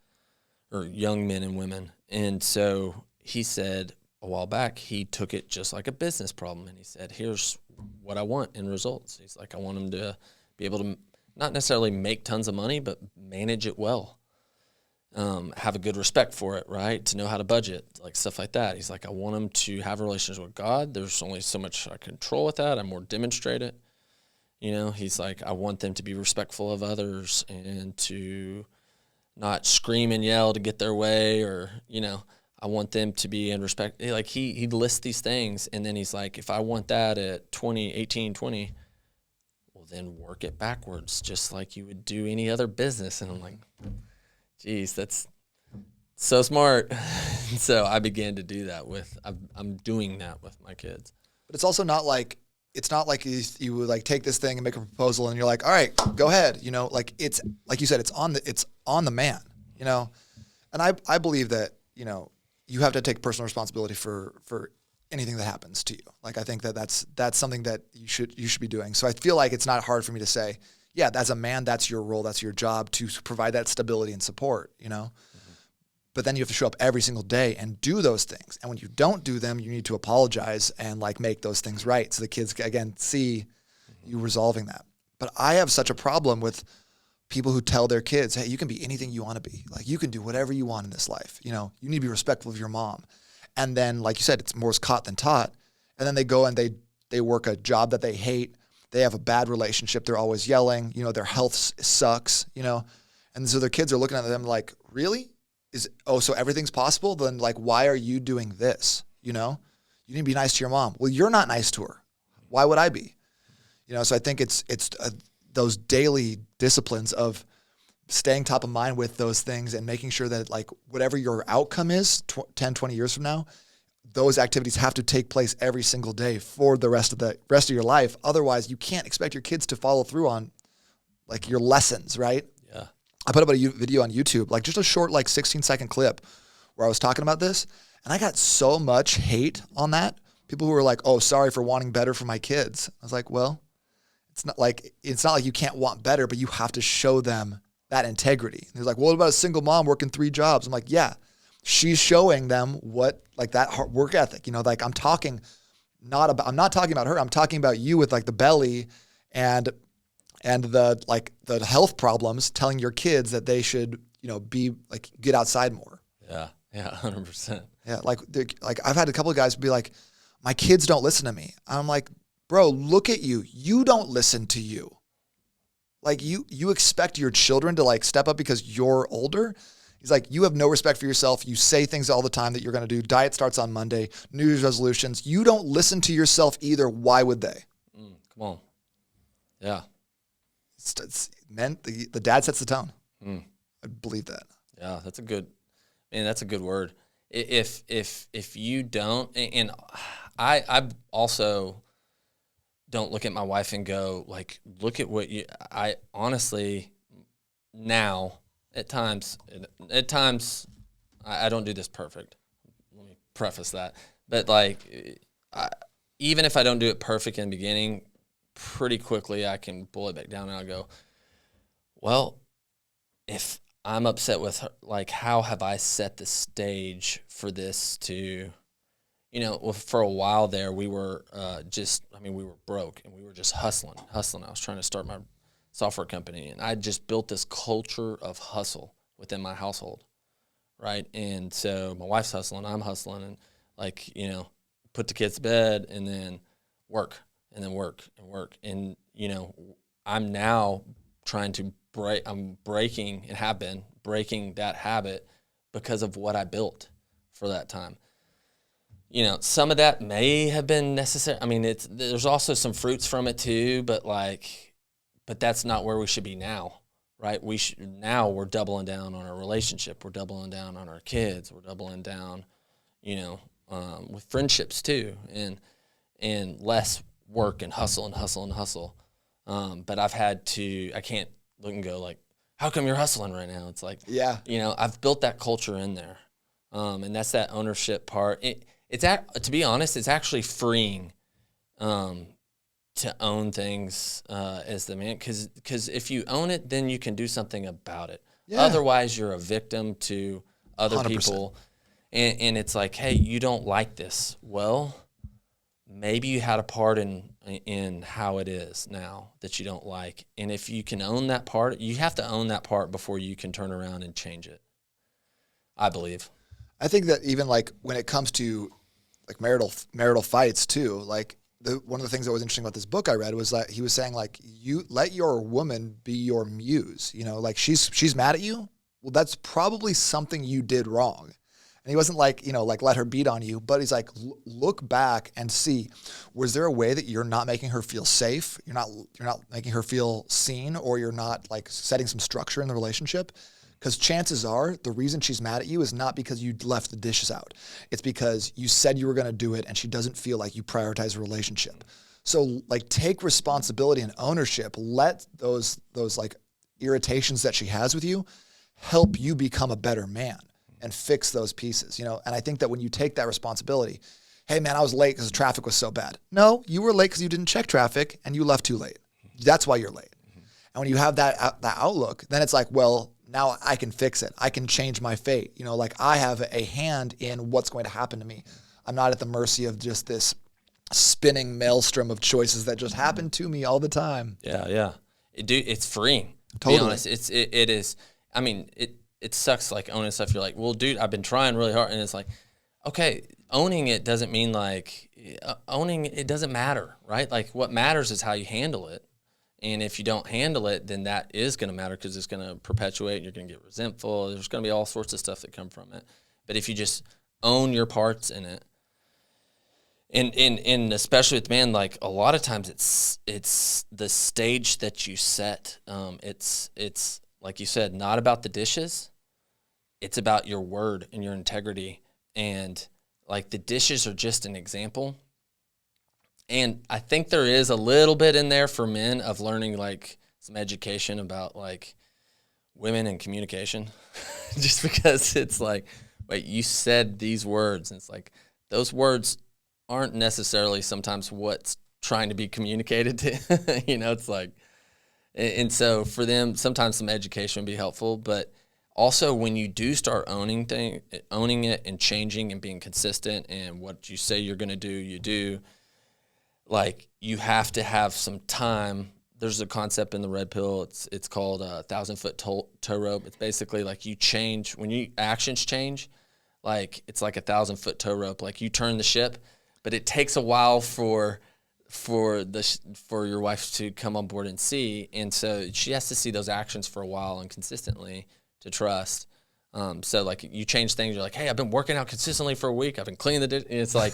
or young men and women. And so he said a while back, he took it just like a business problem. And he said, here's what I want in results. He's like, I want them to be able to not necessarily make tons of money, but manage it well. Have a good respect for it, right? To know how to budget, like stuff like that. He's like, I want them to have a relationship with God. There's only so much I control with that. I more demonstrate it. You know, he's like, I want them to be respectful of others and to not scream and yell to get their way, or, you know, I want them to be in respect. Like he lists these things, and then he's like, if I want that at 18, 20, well, then work it backwards, just like you would do any other business. And I'm like, geez, that's so smart. So I began to do that I'm doing that with my kids. But it's also not like, you would like take this thing and make a proposal and you're like, all right, go ahead. You know, like it's, like you said, it's on the man, you know? And I believe that, you know, you have to take personal responsibility for anything that happens to you. Like, I think that that's something that you should be doing. So I feel like it's not hard for me to say, yeah, as a man, that's your role. That's your job to provide that stability and support, you know? Mm-hmm. But then you have to show up every single day and do those things. And when you don't do them, you need to apologize and like make those things right. So the kids, again, see you resolving that. But I have such a problem with people who tell their kids, hey, you can be anything you want to be. Like, you can do whatever you want in this life. You know, you need to be respectful of your mom. And then, like you said, it's more caught than taught. And then they go and they work a job that they hate. They have a bad relationship. They're always yelling. You know, their health sucks, you know. And so their kids are looking at them like, really? So everything's possible? Then, like, why are you doing this? You know? You need to be nice to your mom. Well, you're not nice to her. Why would I be? You know, so I think it's those daily disciplines of staying top of mind with those things and making sure that, like, whatever your outcome is 10, 20 years from now, those activities have to take place every single day for the rest of your life. Otherwise, you can't expect your kids to follow through on, like, your lessons, right? Yeah. I put up a video on YouTube, like just a short, like 16-second clip where I was talking about this, and I got so much hate on that. People who were like, oh, sorry for wanting better for my kids. I was like, well, it's not like you can't want better, but you have to show them that integrity. And he's like, well, what about a single mom working 3 jobs? I'm like, yeah, she's showing them what, like, that hard work ethic, you know, like I'm not talking about her. I'm talking about you with like the belly and the, like the health problems, telling your kids that they should, you know, be like, get outside more. Yeah. Yeah. 100%. Yeah. Like I've had a couple of guys be like, my kids don't listen to me. I'm like, bro, look at you. You don't listen to you. Like you expect your children to like step up because you're older. He's like, you have no respect for yourself. You say things all the time that you're going to do. Diet starts on Monday, New Year's resolutions. You don't listen to yourself either. Why would they? Come on. Yeah. It's meant the dad sets the tone. I believe that. Yeah, that's a good word. If you don't, and I also don't look at my wife and go like, look at what I honestly now at times I don't do this perfect. Let me preface that. But like, even if I don't do it perfect in the beginning, pretty quickly I can pull it back down and I'll go, well, if I'm upset with her, like, how have I set the stage for this to, you know, for a while there, we were we were broke and we were just hustling. I was trying to start my software company and I just built this culture of hustle within my household, right? And so my wife's hustling, I'm hustling, and like, you know, put the kids to bed and then work and then work and work. And, you know, I'm now trying to breaking and have been breaking that habit because of what I built for that time. You know, some of that may have been necessary. I mean, there's also some fruits from it too, but that's not where we should be now, right? Now we're doubling down on our relationship. We're doubling down on our kids. We're doubling down, you know, with friendships too, and less work and hustle and hustle and hustle. But I can't look and go like, how come you're hustling right now? It's like, yeah, you know, I've built that culture in there. And that's that ownership part. To be honest, it's actually freeing to own things as the man, because if you own it, then you can do something about it. Yeah. Otherwise, you're a victim to other 100%. People, and it's like, hey, you don't like this. Well, maybe you had a part in how it is now that you don't like, and if you can own that part, you have to own that part before you can turn around and change it, I believe. I think that even like when it comes to like marital fights too, like one of the things that was interesting about this book I read was that he was saying like, you let your woman be your muse, you know, like she's mad at you. Well, that's probably something you did wrong. And he wasn't like, you know, like let her beat on you, but he's like, look back and see, was there a way that you're not making her feel safe? You're not making her feel seen, or you're not like setting some structure in the relationship? Because chances are the reason she's mad at you is not because you left the dishes out. It's because you said you were going to do it and she doesn't feel like you prioritize a relationship. So like take responsibility and ownership. Let those like irritations that she has with you help you become a better man and fix those pieces, you know? And I think that when you take that responsibility, hey man, I was late because the traffic was so bad. No, you were late because you didn't check traffic and you left too late. That's why you're late. And when you have that outlook, then it's like, well, now I can fix it. I can change my fate. You know, like I have a hand in what's going to happen to me. I'm not at the mercy of just this spinning maelstrom of choices that just happen to me all the time. Yeah, yeah. It's freeing. Totally. To be honest, it is. I mean, it sucks like owning stuff. You're like, well, dude, I've been trying really hard, and it's like, okay, owning it doesn't mean like owning it doesn't matter, right? Like what matters is how you handle it. And if you don't handle it, then that is going to matter because it's going to perpetuate and you're going to get resentful. There's going to be all sorts of stuff that come from it. But if you just own your parts in it, and especially with man, like a lot of times it's the stage that you set. It's like you said, not about the dishes. It's about your word and your integrity. And like the dishes are just an example. And I think there is a little bit in there for men of learning like some education about like women and communication, just because it's like, wait, you said these words. And it's like, those words aren't necessarily sometimes what's trying to be communicated to, you know, it's like, And so for them, sometimes some education would be helpful, but also when you do start owning it and changing and being consistent and what you say you're going to do, you do, like you have to have some time. There's a concept in the red pill. It's called a 1,000-foot tow rope. It's basically like you change, when your actions change, like it's like a 1,000-foot tow rope. Like you turn the ship, but it takes a while for your wife to come on board and see, and so she has to see those actions for a while and consistently to trust. So like you change things, you're like, hey, I've been working out consistently for a week. I've been cleaning the dish. And it's like,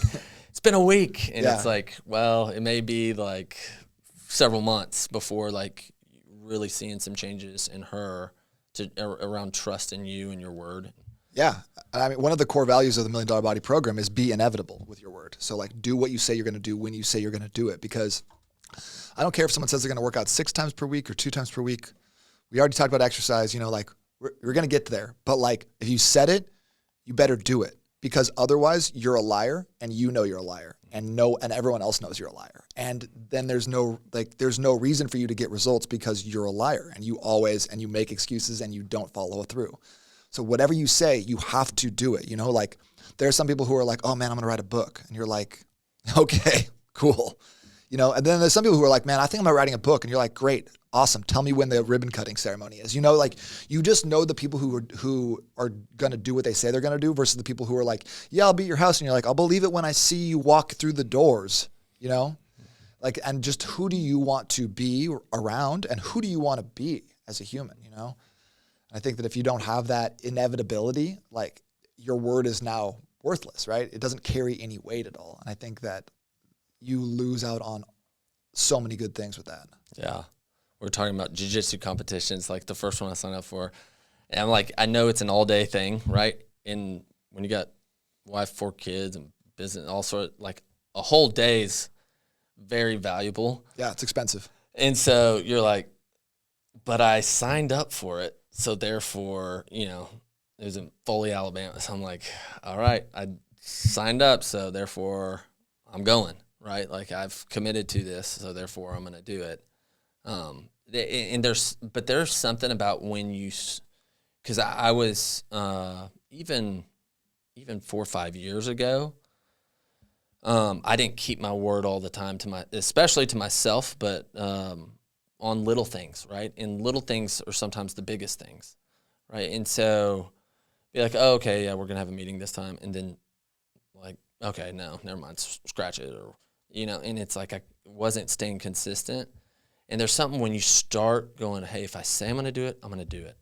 it's been a week. And it's like, well, it may be like several months before like really seeing some changes in her around trust in you and your word. Yeah. I mean, one of the core values of the $1 Million Body Program is be inevitable with your word. So like do what you say you're going to do when you say you're going to do it, because I don't care if someone says they're going to work out 6 times per week or 2 times per week. We already talked about exercise, like we're going to get there. But like if you said it, you better do it, because otherwise you're a liar and you know you're a liar and everyone else knows you're a liar. And then there's no reason for you to get results because you're a liar and you make excuses and you don't follow through. So whatever you say, you have to do it. Like there are some people who are like, oh man, I'm going to write a book. And you're like, okay, cool. And then there's some people who are like, man, I think I'm writing a book. And you're like, great, awesome. Tell me when the ribbon cutting ceremony is. Like you just know the people who are going to do what they say they're going to do versus the people who are like, yeah, I'll be at your house. And you're like, I'll believe it when I see you walk through the doors, like, and just who do you want to be around and who do you want to be as a human, I think that if you don't have that inevitability, like your word is now worthless, right? It doesn't carry any weight at all. And I think that you lose out on so many good things with that. Yeah. We're talking about Jiu Jitsu competitions, like the first one I signed up for. And I'm like, I know it's an all-day thing, right? And when you got wife, 4 kids, and business, all sort of, like a whole day's very valuable. Yeah, it's expensive. And so you're like, but I signed up for it. So therefore, it was in Foley, Alabama. So I'm like, all right, I signed up. So therefore I'm going, right? Like I've committed to this. So therefore I'm going to do it. And there's something about when cause I was, even 4 or 5 years ago, I didn't keep my word all the time especially to myself, but, on little things, right? And little things are sometimes the biggest things, right? And so be like, oh, okay, yeah, we're going to have a meeting this time. And then like, okay, no, never mind, scratch it. Or, and it's like I wasn't staying consistent. And there's something when you start going, hey, if I say I'm going to do it, I'm going to do it.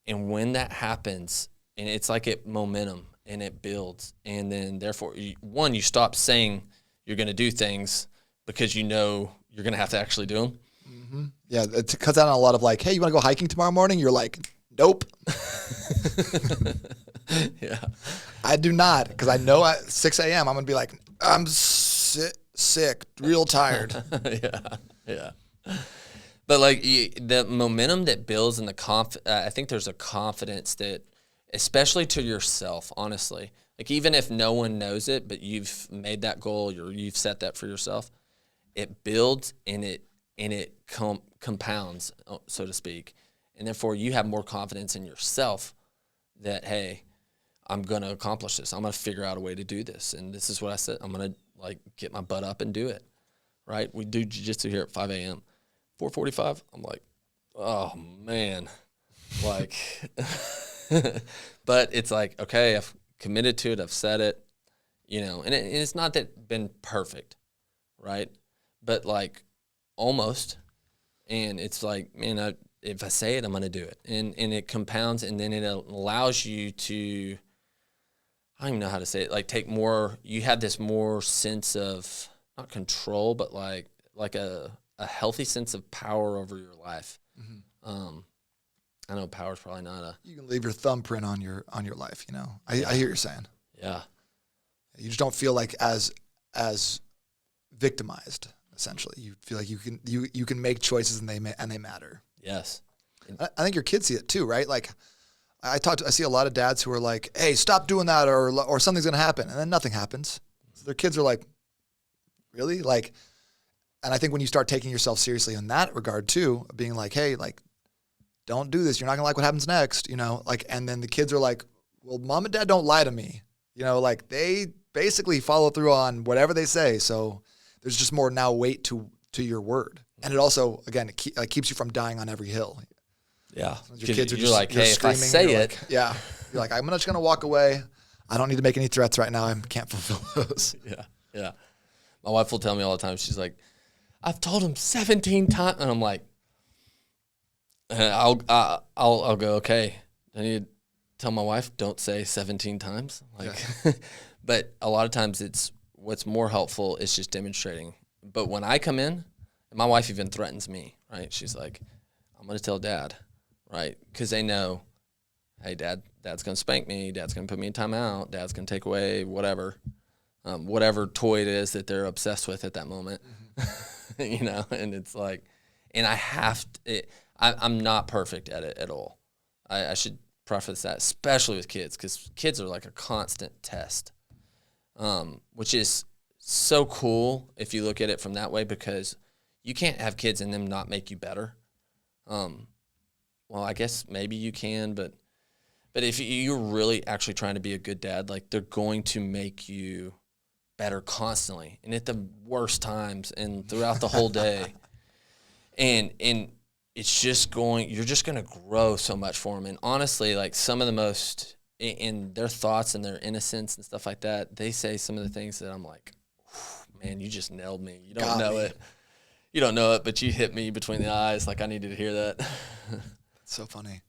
And when that happens, and it's like momentum and it builds. And then therefore, you stop saying you're going to do things because you're going to have to actually do them. Mm-hmm. Yeah, it cuts out on a lot of like, hey, you want to go hiking tomorrow morning? You're like, nope. Yeah. I do not, because I know at 6 a.m. I'm going to be like, I'm sick, real tired. Yeah. But like the momentum that builds and I think there's a confidence that, especially to yourself, honestly, like even if no one knows it, but you've made that goal, you've set that for yourself, it builds and it compounds, so to speak. And therefore you have more confidence in yourself that, hey, I'm going to accomplish this. I'm going to figure out a way to do this. And this is what I said. I'm going to like get my butt up and do it. Right. We do jiu-jitsu here at 5 a.m. 4:45. I'm like, oh man, like, but it's like, okay, I've committed to it. I've said it, and it's not that been perfect. Right. But like, almost, and it's like, man, if I say it, I'm going to do it, and it compounds, and then it allows you to, I don't even know how to say it, like take more, you have this more sense of, not control, but like a healthy sense of power over your life. Mm-hmm. I know power is probably not you can leave your thumbprint on your life, I hear what you're saying. Yeah. You just don't feel like as victimized. Essentially, you feel like you can make choices and they matter. Yes, I think your kids see it too, right? Like I see a lot of dads who are like, "Hey, stop doing that," or something's gonna happen, and then nothing happens. So their kids are like, "Really?" Like, And I think when you start taking yourself seriously in that regard too, being like, hey, like, don't do this. You're not gonna like what happens next, you know, like, and then the kids are like, well, mom and dad don't lie to me, you know, like they basically follow through on whatever they say. So there's just more now weight to your word. And it also, again, it keeps you from dying on every hill. Yeah. Your kids are you're just like, you're hey, if I screaming, say you're it. like, yeah. You're like, I'm just going to walk away. I don't need to make any threats right now. I can't fulfill those. Yeah. Yeah. My wife will tell me all the time. She's like, I've told him 17 times. And I'm like, I'll go, okay. I need to tell my wife, don't say 17 times. Like, yeah. But a lot of times what's more helpful is just demonstrating. But when I come in, and my wife even threatens me, right? She's like, I'm going to tell dad, right? Because they know, hey, dad's going to spank me. Dad's going to put me in timeout. Dad's going to take away whatever toy it is that they're obsessed with at that moment, you know? And it's like, and I'm not perfect at it at all. I should preface that, especially with kids, because kids are like a constant test, which is so cool if you look at it from that way, because you can't have kids and them not make you better. Well, I guess maybe you can, but if you're really actually trying to be a good dad, like they're going to make you better constantly and at the worst times and throughout the whole day. And it's just you're just going to grow so much for them. And honestly, like some of the most in their thoughts and their innocence and stuff like that, they say some of the things that I'm like, man, you just nailed me. You don't know it. You don't know it, but you hit me between the eyes. Like I needed to hear that. It's so funny.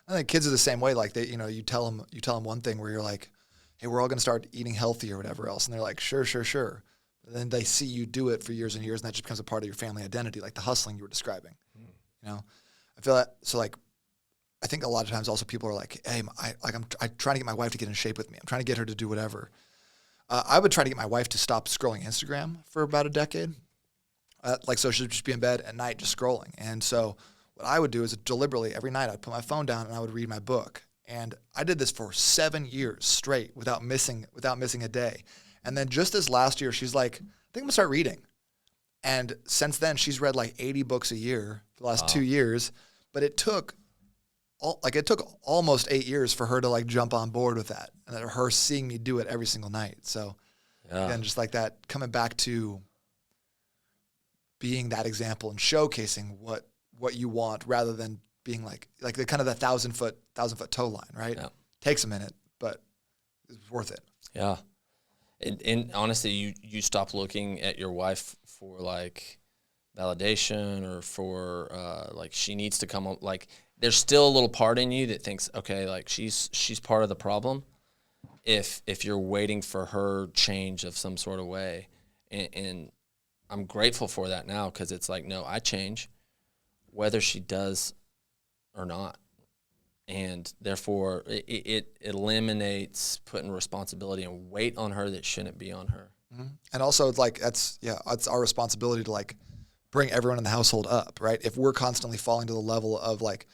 I think kids are the same way. Like they, you know, you tell them one thing where you're like, hey, we're all going to start eating healthy or whatever else. And they're like, sure. But then they see you do it for years and years, and that just becomes a part of your family identity, like the hustling you were describing. You know, I feel that. So like, I think a lot of times also people are like, hey, I'm trying to get my wife to get in shape with me. I'm trying to get her to do whatever. I would try to get my wife to stop scrolling Instagram for about a decade. So she'd just be in bed at night just scrolling. And so what I would do is deliberately every night I'd put my phone down and I would read my book. And I did this for 7 years straight without missing a day. And then just this last year, she's like, I think I'm gonna start reading. And since then, she's read like 80 books a year for the last 2 years. But it took almost 8 years for her to like jump on board with that, and her seeing me do it every single night. So again, just like that, coming back to being that example and showcasing what you want, rather than being like the kind of the 1,000-foot toe line, right? Yeah. Takes a minute, but it's worth it. Yeah. And honestly, you stop looking at your wife for like validation or for like she needs to come up. Like there's still a little part in you that thinks, okay, like she's part of the problem. If you're waiting for her change of some sort of way, and I'm grateful for that now, because it's like, no, I change whether she does or not. And therefore, it eliminates putting responsibility and weight on her that shouldn't be on her. Mm-hmm. And also, it's like it's our responsibility to like bring everyone in the household up, right? If we're constantly falling to the level of like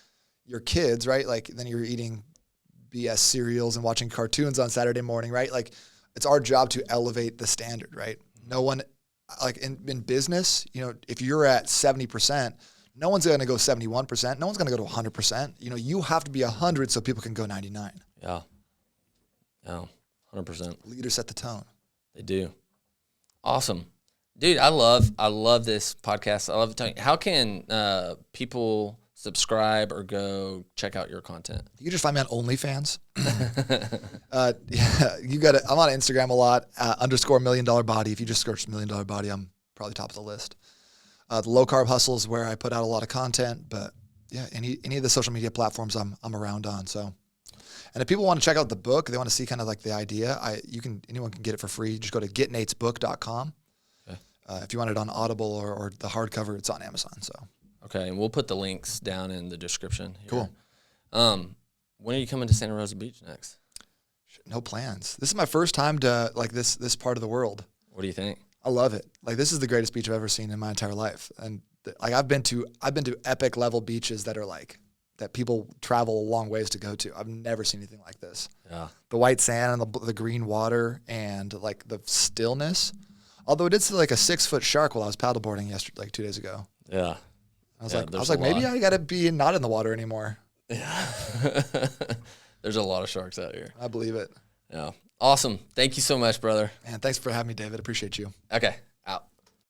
your kids, right? Like then you're eating BS cereals and watching cartoons on Saturday morning, right? Like it's our job to elevate the standard, right? No one, like in business, you know, if you're at 70%. No one's going to go 71%. No one's going to go to 100%. You know, you have to be 100 so people can go 99. Yeah. Yeah, 100%. Leaders set the tone. They do. Awesome. Dude, I love this podcast. I love talking. How can people subscribe or go check out your content? You just find me on OnlyFans. Yeah, you got it. I'm on Instagram a lot, _ $million body. If you just search $1 million body, I'm probably top of the list. The Low Carb Hustle is where I put out a lot of content, but yeah, any of the social media platforms I'm around on. So, and if people want to check out the book, they want to see kind of like the idea, anyone can get it for free. Just go to getnatesbook.com. Okay. If you want it on Audible or the hardcover, it's on Amazon. So. Okay, and we'll put the links down in the description here. Cool. When are you coming to Santa Rosa Beach next? No plans. This is my first time to like this part of the world. What do you think? I love it. Like this is the greatest beach I've ever seen in my entire life. And like I've been to epic level beaches that are like that people travel a long ways to go to. I've never seen anything like this. Yeah. The white sand and the green water and like the stillness. Although it did see like a 6-foot shark while I was paddleboarding yesterday, like 2 days ago. Yeah. I was like, maybe I got to be not in the water anymore. Yeah. There's a lot of sharks out here. I believe it. Yeah. Awesome. Thank you so much, brother. Man, thanks for having me, David. Appreciate you. Okay.